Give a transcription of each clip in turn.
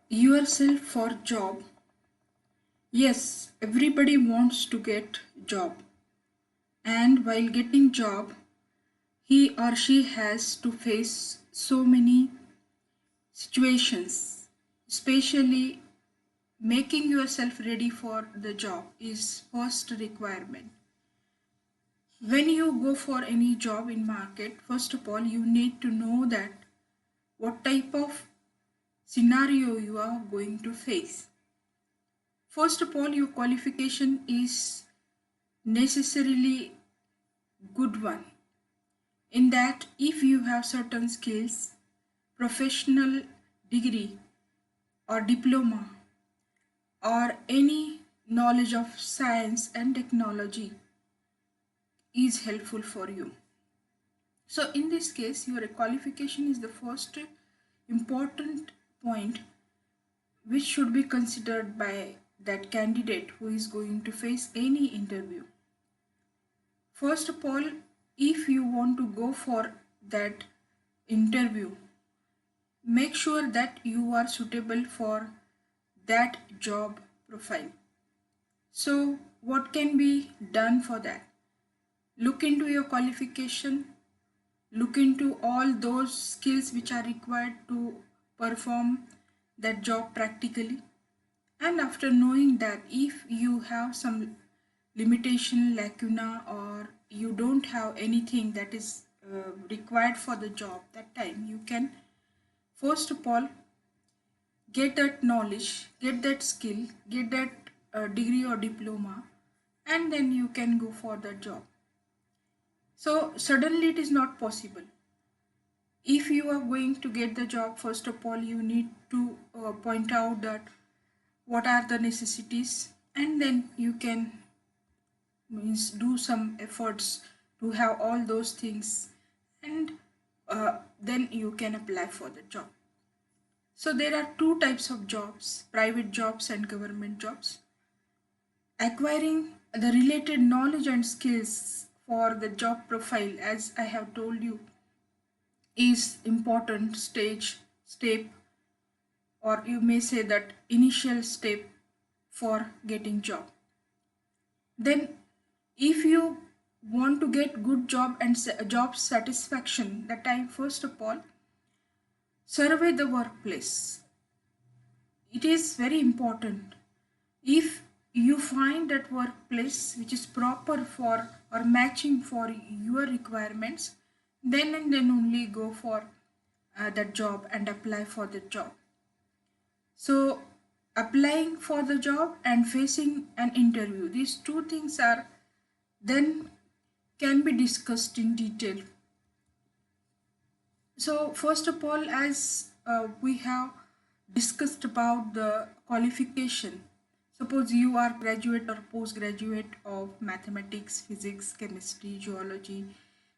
yourself for job. Yes, everybody wants to get job, and while getting job he or she has to face so many situations, especially making yourself ready for the job is first requirement. When you go for any job in market, first of all you need to know that what type of scenario you are going to face. First of all, your qualification is necessarily good one. In that, if you have certain skills, professional degree or diploma or any knowledge of science and technology is helpful for you. So in this case, your qualification is the first important point which should be considered by that candidate who is going to face any interview. First of all, if you want to go for that interview, make sure that you are suitable for that job profile. So, what can be done for that? Look into your qualification, look into all those skills which are required to perform that job practically. And after knowing that, if you have some limitation, lacuna, or you don't have anything that is required for the job, that time you can first of all get that knowledge, get that skill, get that degree or diploma, and then you can go for the job. So suddenly it is not possible. If you are going to get the job, first of all you need to point out that what are the necessities, and then you can means do some efforts to have all those things, and then you can apply for the job. So there are two types of jobs, private jobs and government jobs. Acquiring the related knowledge and skills for the job profile, as I have told you, is important step, or you may say that initial step for getting job. Then if you want to get good job and job satisfaction, that time first of all survey the workplace. It is very important. If you find that workplace which is proper for or matching for your requirements, then and then only go for that job and apply for the job. So applying for the job and facing an interview, these two things are then can be discussed in detail. So first of all, as we have discussed about the qualification, suppose you are graduate or postgraduate of mathematics, physics, chemistry, geology,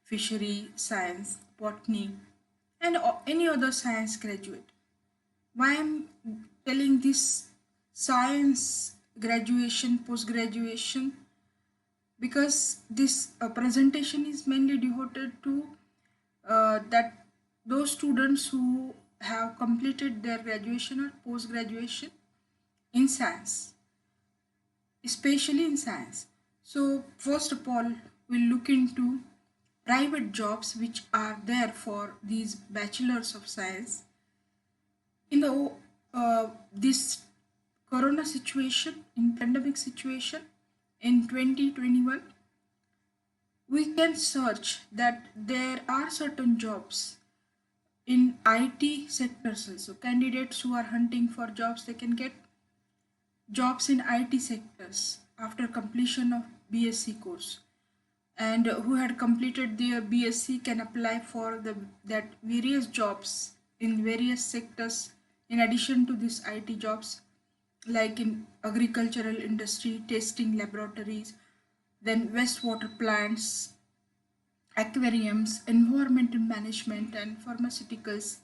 fishery, science, botany, and any other science graduate. Why I'm telling this science graduation, post graduation? Because this presentation is mainly devoted to that those students who have completed their graduation or post graduation in science, especially in science. So first of all, we'll look into private jobs which are there for these bachelors of science. In the this corona situation, in pandemic situation in 2021, we can search that there are certain jobs in IT sectors also. Candidates who are hunting for jobs, they can get jobs in IT sectors after completion of BSc course, and who had completed their BSc can apply for the that various jobs in various sectors in addition to these IT jobs, like in agricultural industry, testing laboratories, then wastewater plants, aquariums, environmental management and pharmaceuticals,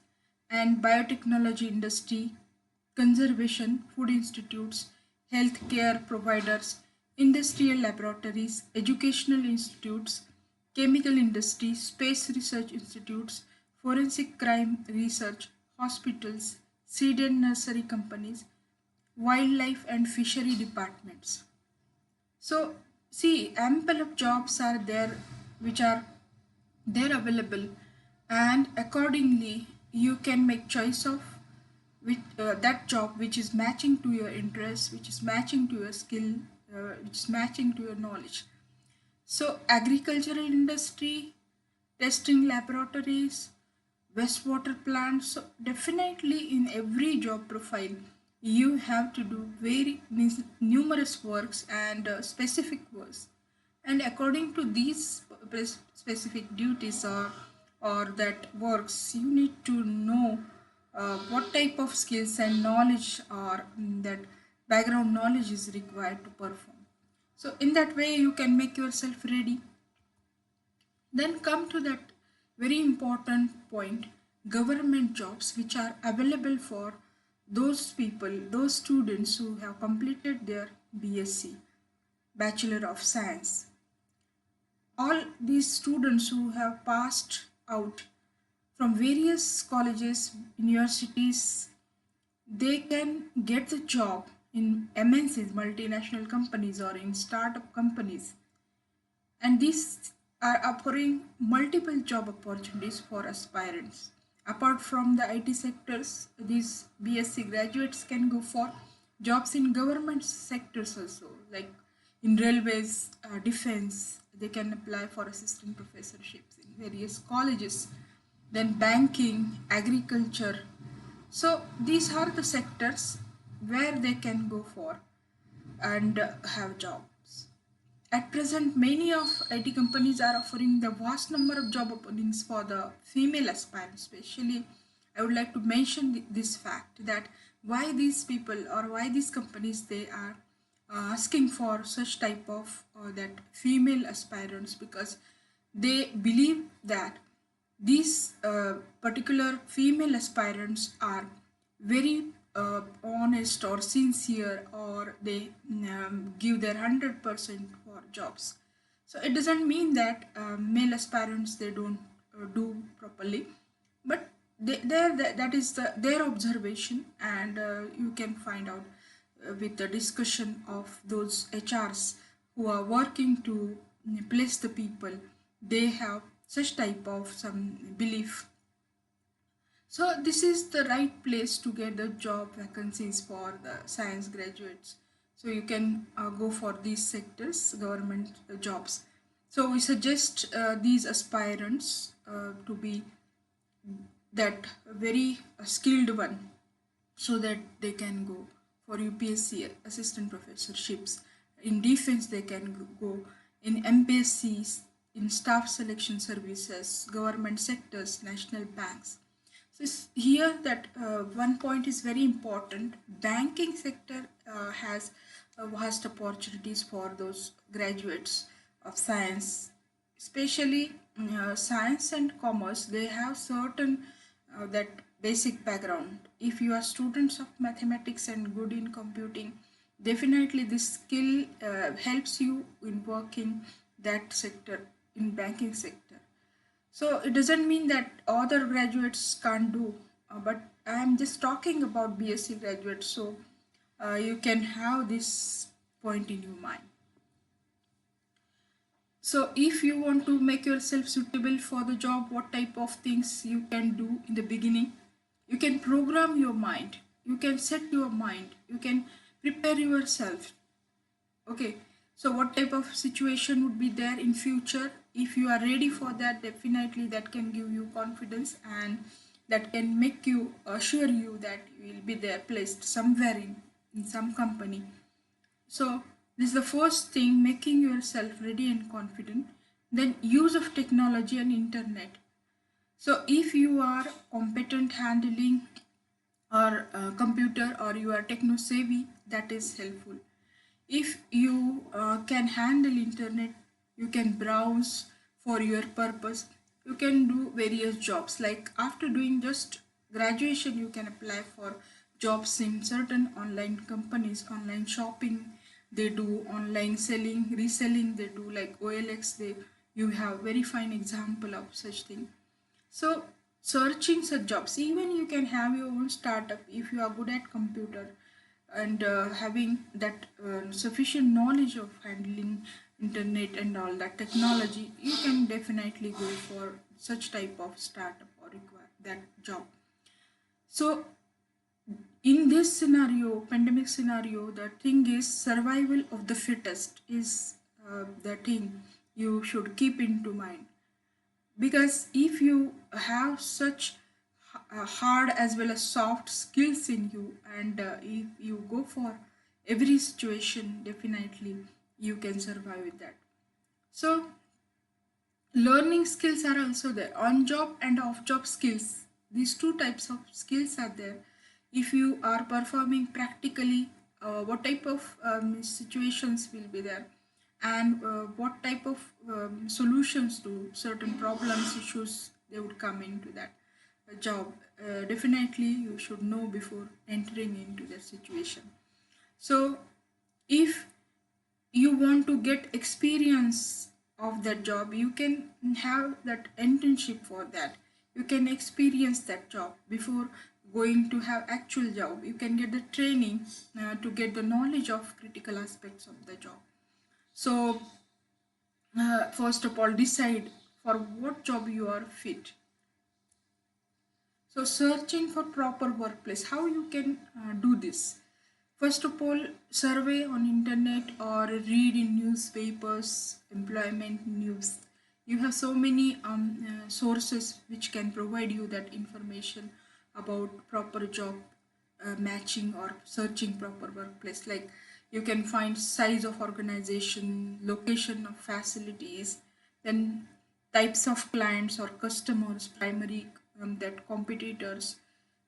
and biotechnology industry, conservation, food institutes, healthcare providers, industrial laboratories, educational institutes, chemical industry, space research institutes, forensic crime research, hospitals, seed and nursery companies, wildlife and fishery departments. So see, ample of jobs are there which are there available, and accordingly you can make choice of that job which is matching to your interest, which is matching to your skill, which is matching to your knowledge. So agricultural industry, testing laboratories, wastewater plants. So definitely in every job profile you have to do very numerous works and specific works, and according to these specific duties or that works, you need to know what type of skills and knowledge or that background knowledge is required to perform. So in that way you can make yourself ready. Then come to that very important point, government jobs which are available for those people, those students who have completed their BSc, Bachelor of Science. All these students who have passed out from various colleges, universities, they can get the job in MNCs, multinational companies, or in startup companies, and these are offering multiple job opportunities for aspirants. Apart from the IT sectors, these BSc graduates can go for jobs in government sectors also, like in railways, defense. They can apply for assistant professorships in various colleges, then banking, agriculture. So these are the sectors where they can go for and have jobs. At present, many of IT companies are offering the vast number of job openings for the female aspirants. Especially, I would like to mention this fact that why these people or why these companies they are asking for such type of that female aspirants, because they believe that these particular female aspirants are very honest or sincere, or they give their 100% for jobs. So it doesn't mean that male aspirants they don't do properly, but that is their observation, and you can find out with the discussion of those HRs who are working to place the people. They have such type of some belief. So this is the right place to get the job vacancies for the science graduates. So you can go for these sectors, government jobs. So we suggest these aspirants to be that very skilled one, so that they can go for UPSC assistant professorships. In defense, they can go in MPSCs, in staff selection services, government sectors, national banks. So here that one point is very important. Banking sector has vast opportunities for those graduates of science, especially science and commerce. They have certain that basic background. If you are students of mathematics and good in computing, definitely this skill helps you in working that sector, in banking sector. So it doesn't mean that other graduates can't do, but I am just talking about BSc graduates, so you can have this point in your mind. So if you want to make yourself suitable for the job, what type of things you can do in the beginning? You can program your mind, you can set your mind, you can prepare yourself. Okay, so what type of situation would be there in future? If you are ready for that, definitely that can give you confidence, and that can make you assure you that you will be there placed somewhere in some company. So this is the first thing, making yourself ready and confident. Then use of technology and internet. So if you are competent handling or computer, or you are techno savvy, that is helpful. If you can handle internet, you can browse for your purpose. You can do various jobs, like after doing just graduation you can apply for jobs in certain online companies, online shopping. They do online selling, reselling. They do like OLX. They, you have very fine example of such thing. So searching such jobs. Even you can have your own startup if you are good at computer and having that sufficient knowledge of handling internet and all that technology, you can definitely go for such type of startup or require that job. So in this scenario, pandemic scenario, the thing is survival of the fittest is the thing you should keep into mind. Because if you have such hard as well as soft skills in you, and if you go for every situation, definitely you can survive with that. So learning skills are also there, on job and off job skills. These two types of skills are there. If you are performing practically, what type of situations will be there, and what type of solutions to certain problems, issues, they would come into that job. Definitely you should know before entering into that situation. So if you want to get experience of that job, you can have that internship. For that you can experience that job before going to have actual job. You can get the training to get the knowledge of critical aspects of the job. So first of all, decide for what job you are fit. So searching for proper workplace, how you can do this? First of all, survey on internet or read in newspapers, employment news. You have so many sources which can provide you that information about proper job matching or searching proper workplace. Like you can find size of organization, location of facilities, then types of clients or customers, primary that competitors,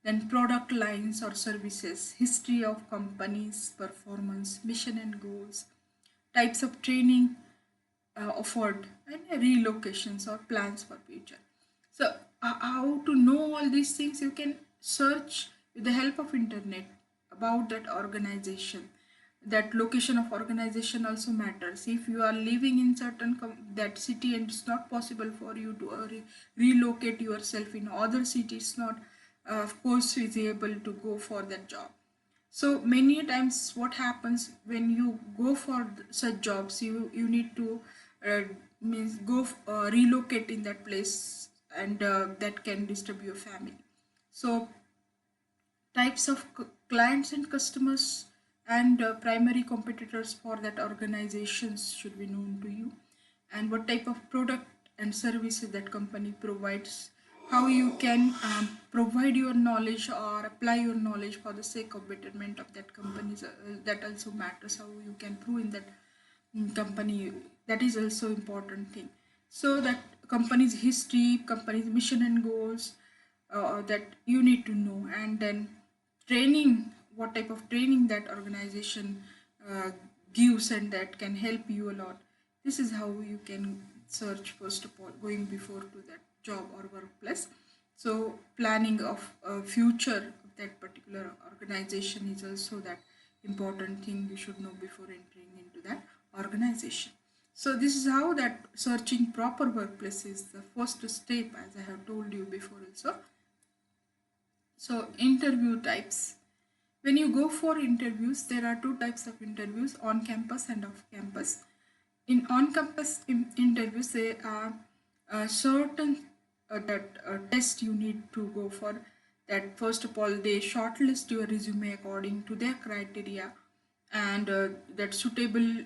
then product lines or services, history of companies, performance, mission and goals, types of training offered, and relocations or plans for future. So how to know all these things? You can search with the help of internet about that organization. That location of organization also matters. If you are living in certain that city and it's not possible for you to relocate yourself in other city, it's not of course feasible to go for that job. So many times what happens when you go for such jobs, you need to uh, means go relocate in that place, and that can disturb your family. So types of clients and customers, and primary competitors for that organizations should be known to you, and what type of product and services that company provides, how you can provide your knowledge or apply your knowledge for the sake of betterment of that company. That also matters, how you can prove in that company. That is also important thing. So that company's history, company's mission and goals, that you need to know. And then training, what type of training that organization uh, gives, and that can help you a lot. This is how you can search, first of all, going before to that job or workplace. So planning of future of that particular organization is also that important thing you should know before entering into that organization. So this is how that searching proper workplace is the first step, as I have told you before also. So interview types. When you go for interviews, there are two types of interviews: on campus and off campus. In on campus interviews, there are certain that test you need to go for. That first of all, they shortlist your resume according to their criteria, and that suitable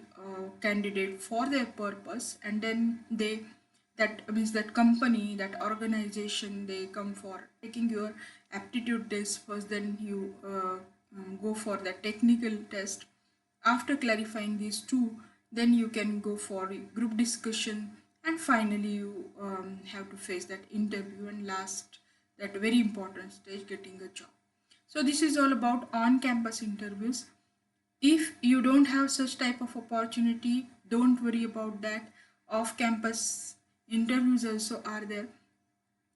candidate for their purpose, and then they, that means that company, that organization, they come for taking your aptitude test first, then you go for the technical test. After clarifying these two, then you can go for a group discussion, and finally you have to face that interview, and last, that very important stage, getting a job. So this is all about on campus interviews. If you don't have such type of opportunity, don't worry about that. Off campus interviews also are there.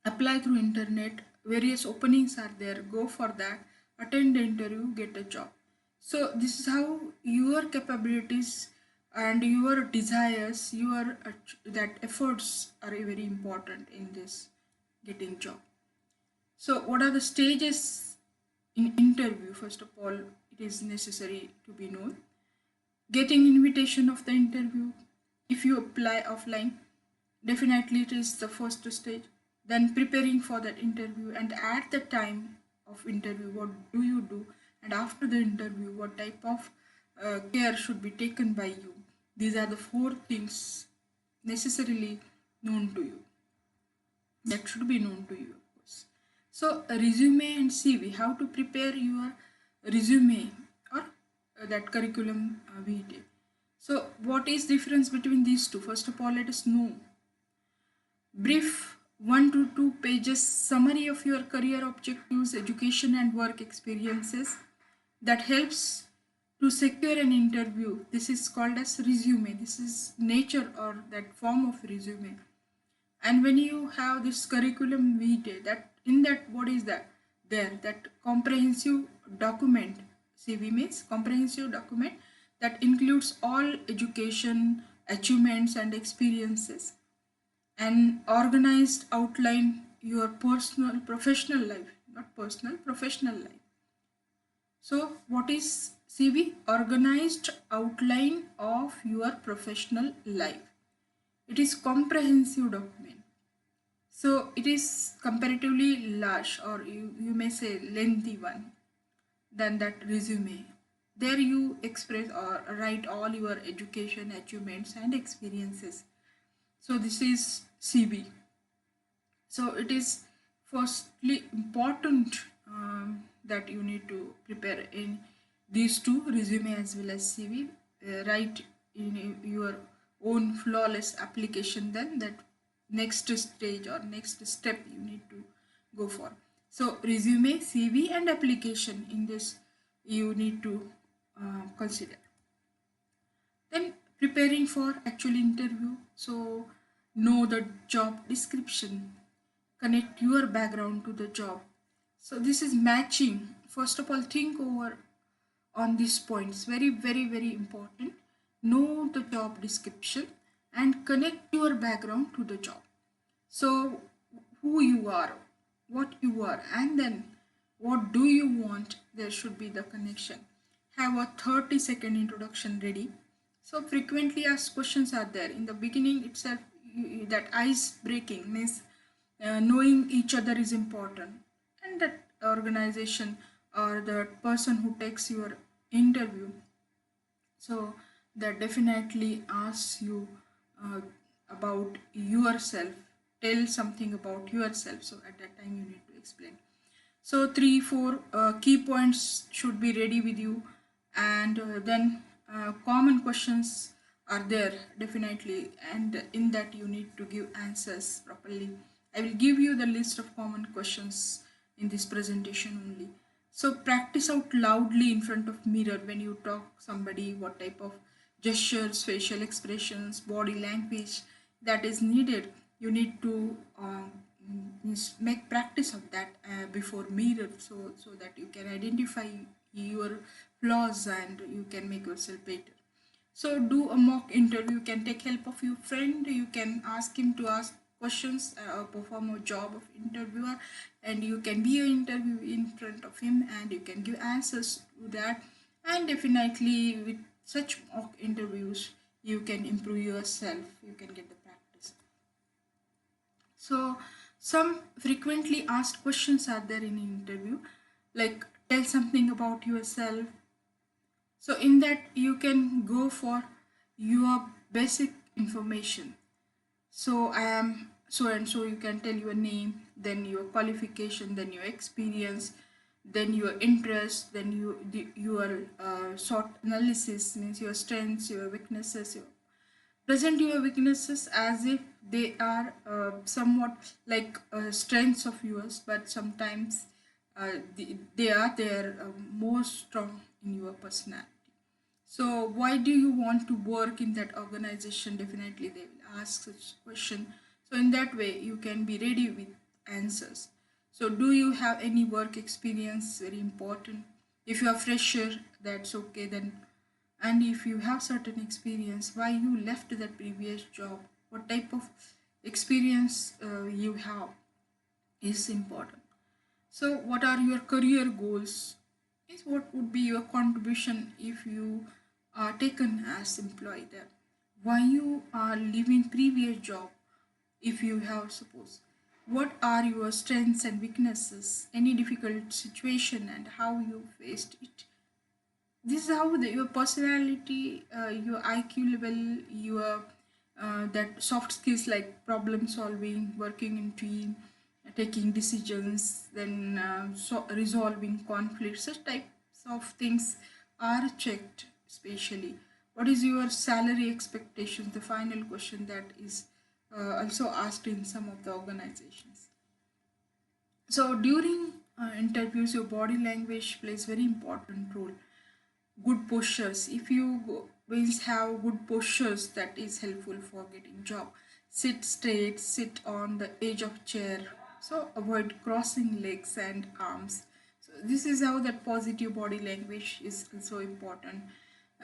Apply through internet, various openings are there, go for that, attend the interview, get a job. So this is how your capabilities and your desires, your that efforts are very important in this getting job. So what are the stages in interview? First of all, it is necessary to be known. Getting invitation of the interview. If you apply offline, definitely it is the first stage. Then preparing for that interview, and at the time of interview, what do you do? And after the interview, what type of care should be taken by you? These are the four things necessarily known to you, that should be known to you, of course. So a resume and CV, how to prepare your resume or that curriculum vitae. So what is difference between these two? First of all, let us know brief 1 to 2 pages summary of your career objectives, education and work experiences that helps to secure an interview. This is called as resume. This is nature or that form of resume. And when you have this curriculum vitae, that in that, what is that? There, that comprehensive document. CV means comprehensive document that includes all education, achievements and experiences, and organized outline your personal professional life, not personal, professional life. So what is CV? Organized outline of your professional life. It is comprehensive document. So it is comparatively large, or you may say lengthy one, than that resume. There you express or write all your education, achievements and experiences. So this is CV. So it is firstly important that you need to prepare in these two, resume as well as CV. Write in your own flawless application, then that next stage or next step you need to go for. So resume, CV and application, in this you need to consider. Then preparing for actual interview. So know the job description, connect your background to the job. So this is matching. First of all, think over on these points. Very, very, very important. Know the job description and connect your background to the job. So who you are, what you are, and then what do you want, there should be the connection. Have a 30-second introduction ready. So frequently asked questions are there in the beginning itself. That ice breaking means knowing each other is important, and that organization or the person who takes your interview, so that definitely asks you uh, about yourself, tell something about yourself. So at that time you need to explain. So 3 4 key points should be ready with you, and then common questions are there definitely, and in that you need to give answers properly. I will give you the list of common questions in this presentation only. So practice out loudly in front of mirror when you talk somebody, what type of gestures, facial expressions, body language that is needed. You need to make practice of that before mirror, so that you can identify your flaws and you can make yourself better. So do a mock interview. You can take help of your friend. You can ask him to ask questions or perform a job of interviewer, and you can be an interview in front of him and you can give answers to that. And definitely with such mock interviews you can improve yourself, you can get the practice. So some frequently asked questions are there in an interview, like tell something about yourself. So in that you can go for your basic information. So I am so and so, you can tell your name, then your qualification, then your experience, then your interest, then your SWOT analysis means your strengths, your weaknesses. Present your weaknesses as if they are somewhat like strengths of yours, but sometimes they are more strong in your personality. So why do you want to work in that organization? Definitely they will ask such question. So in that way you can be ready with answers. So do you have any work experience? Very important. If you are fresher, that's okay then. And if you have certain experience, why you left that previous job, what type of experience you have is important. So what are your career goals? Is what would be your contribution if you are taken as employee there? Why you are leaving previous job if you have suppose? What are your strengths and weaknesses? Any difficult situation and how you faced it? This is how your personality, your IQ level, your that soft skills like problem solving, working in team, taking decisions, then resolving conflicts, such types of things are checked. Especially, what is your salary expectations? The final question that is also asked in some of the organizations. So during interviews, your body language plays very important role. Good postures, if you always have good postures, that is helpful for getting job. Sit straight, sit on the edge of chair, so avoid crossing legs and arms. So this is how that positive body language is also important.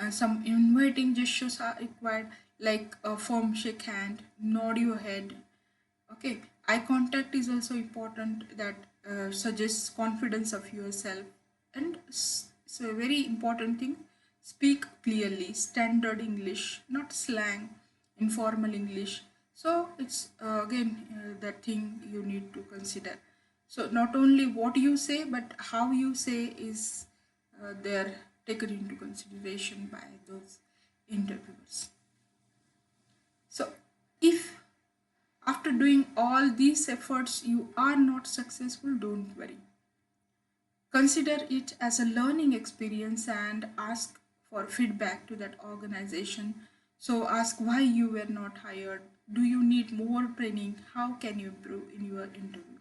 Some inviting gestures are required, like a firm shake hand, nod your head. Okay, eye contact is also important, that suggests confidence of yourself. And so a very important thing, speak clearly, standard English, not slang, informal English. So it's again that thing you need to consider. So not only what you say, but how you say is there taken into consideration by those interviewers. So if after doing all these efforts you are not successful, don't worry. Consider it as a learning experience and ask for feedback to that organization. So ask why you were not hired. Do you need more training? How can you improve in your interview?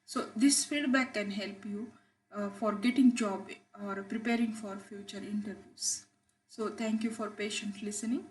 So this feedback can help you for getting job or preparing for future interviews. So thank you for patient listening.